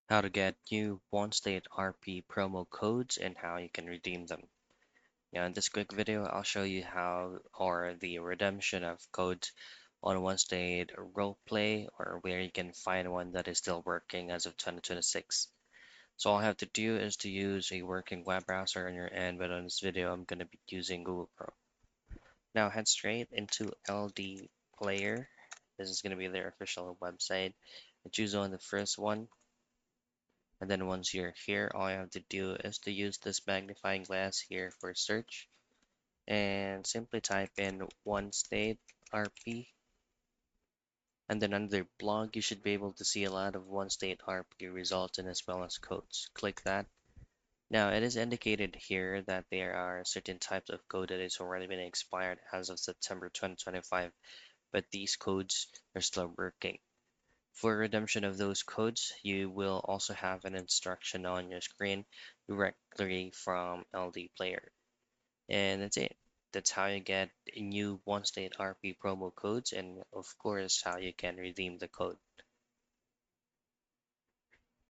How to get new one-state RP promo codes and how you can redeem them. Now, in this quick video, I'll show you how or the redemption of codes on one-state roleplay or where you can find one that is still working as of 2026. So all I have to do is to use a working web browser on your end, but on this video, I'm going to be using Google Chrome. Now head straight into LD Player. This is going to be their official website. I choose on the first one. And then once you're here, all you have to do is to use this magnifying glass here for search and simply type in one state RP. And then under blog, you should be able to see a lot of one state RP results and as well as codes. Click that. Now it is indicated here that there are certain types of code that is already been expired as of September 2025, but these codes are still working. For redemption of those codes, you will also have an instruction on your screen directly from LD Player. And that's it. That's how you get new one-state RP promo codes and of course how you can redeem the code.